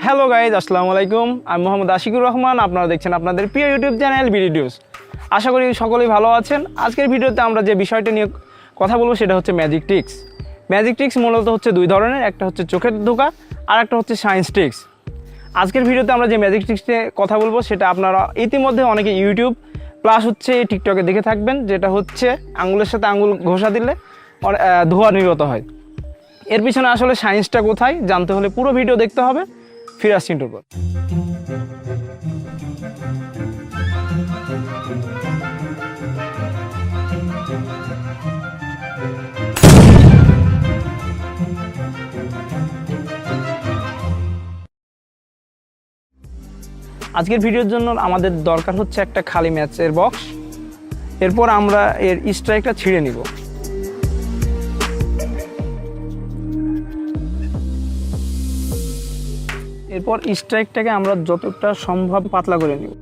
Hello guys, আসসালামু আলাইকুম। আমি মোহাম্মদ আশিকুর রহমান। আপনারা দেখছেন আপনাদের প্রিয় ইউটিউব চ্যানেল DUOS। আশা করি সকলেই ভালো আছেন। আজকের ভিডিওতে আমরা যে বিষয়টা নিয়ে কথা বলবো সেটা হচ্ছে ম্যাজিক ট্রিক্স। ম্যাজিক ট্রিক্স মূলত হচ্ছে দুই ধরনের, একটা হচ্ছে চোখের ধোঁকা আর একটা হচ্ছে সায়েন্স ট্রিক্স। আজকের ভিডিওতে আমরা যে ম্যাজিক ট্রিক্স নিয়ে কথা বলবো সেটা আপনারা ইতিমধ্যে অনেকে ইউটিউব প্লাস হচ্ছে টিকটকে দেখে থাকবেন, যেটা হচ্ছে আঙুলের সাথে আঙুল ঘষা দিলে ধোঁয়া নির্গত হয়। এর পিছনে আসলে সায়েন্সটা কোথায় জানতে হলে পুরো ভিডিও দেখতে হবে। ফিরে আসছি ইন্টার পর। আজকের ভিডিওর জন্য আমাদের দরকার হচ্ছে একটা খালি ম্যাচের বক্স। এরপর আমরা এর স্ট্রাইকটা ছিঁড়ে নিব। এরপর স্ট্রাইকটাকে আমরা যতটা সম্ভব পাতলা করে নিব।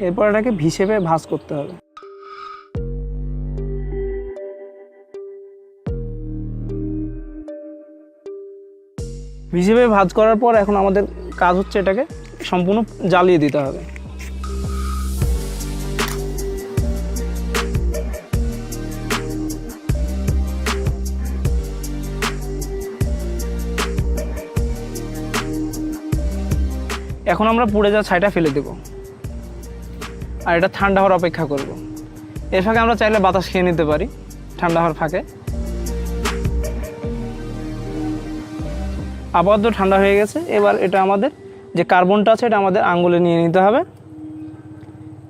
এরপর এটাকে হিসেবে ভাঁজ করতে হবে। হিসেবে ভাঁজ করার পর এখন আমাদের কাজ হচ্ছে এটাকে সম্পূর্ণ জ্বালিয়ে দিতে হবে। এখন আমরা পুড়ে যাওয়া ছাইটা ফেলে দেব আর এটা ঠান্ডা হওয়ার অপেক্ষা করব। এর ফাঁকে আমরা চাইলে বাতাস খেয়ে নিতে পারি ঠান্ডা হওয়ার ফাঁকে। আপাতত ঠান্ডা হয়ে গেছে। এবার এটা আমাদের যে কার্বনটা আছে এটা আমাদের আঙ্গুলে নিয়ে নিতে হবে।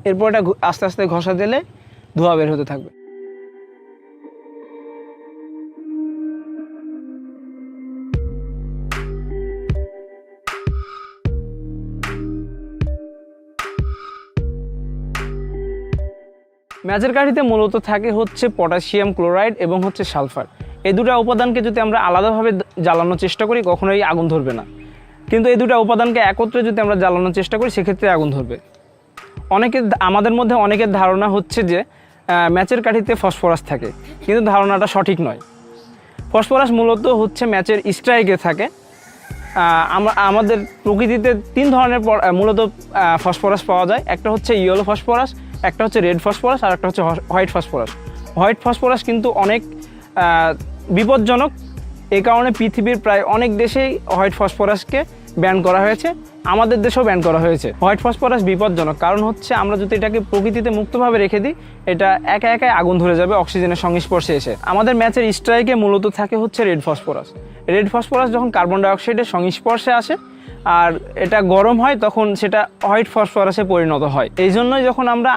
এরপর এটা আস্তে আস্তে ঘষা দিলে ধোঁয়া বের হতে থাকবে। ম্যাচের কাঠিতে মূলত থাকে হচ্ছে পটাশিয়াম ক্লোরাইড এবং হচ্ছে সালফার। এই দুটো উপাদানকে যদি আমরা আলাদাভাবে জ্বালানোর চেষ্টা করি কখনোই আগুন ধরবে না, কিন্তু এই দুটো উপাদানকে একত্রে যদি আমরা জ্বালানোর চেষ্টা করি সেক্ষেত্রে আগুন ধরবে। আমাদের মধ্যে অনেকের ধারণা হচ্ছে যে ম্যাচের কাঠিতে ফসফরাস থাকে, কিন্তু ধারণাটা সঠিক নয়। ফসফরাস মূলত হচ্ছে ম্যাচের স্ট্রাইকে থাকে। আমাদের প্রকৃতিতে তিন ধরনের মূলত ফসফরাস পাওয়া যায়। একটা হচ্ছে ইয়েলো ফসফরাস, একটা হচ্ছে রেড ফসফরাস আর একটা হচ্ছে হোয়াইট ফসফরাস। হোয়াইট ফসফরাস কিন্তু অনেক বিপজ্জনক। এই কারণে পৃথিবীর প্রায় অনেক দেশেই হোয়াইট ফসফরাসকে ব্যান করা হয়েছে, আমাদের দেশেও ব্যান করা হয়েছে। হোয়াইট ফসফরাস বিপজ্জনক কারণ হচ্ছে আমরা যদি এটাকে প্রকৃতিতে মুক্তভাবে রেখে দিই এটা একা একাই আগুন ধরে যাবে অক্সিজেনের সংস্পর্শে এসে। আমাদের ম্যাচের স্ট্রাইকে মূলত থাকে হচ্ছে রেড ফসফরাস। রেড ফসফরাস যখন কার্বন ডাইঅক্সাইডের সংস্পর্শে আসে আর এটা গরম হয় তখন সেটা হোয়াইট ফসফরাসে পরিণত হয়। এই জন্যই যখন আমরা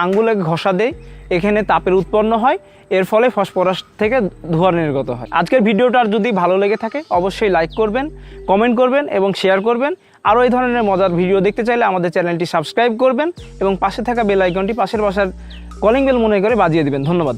আঙ্গুলে ঘষা দেই এখানে তাপের উৎপন্ন হয়, এর ফলে ফসফরাস থেকে ধোঁয়া নির্গত হয়। আজকের ভিডিওটা যদি ভালো লেগে থাকে অবশ্যই লাইক করবেন, কমেন্ট করবেন এবং শেয়ার করবেন। আরও এই ধরনের মজার ভিডিও দেখতে চাইলে আমাদের চ্যানেলটি সাবস্ক্রাইব করবেন এবং পাশে থাকা বেল আইকনটি পাশের বাসার কলিং বেল মনে করে বাজিয়ে দিবেন। ধন্যবাদ।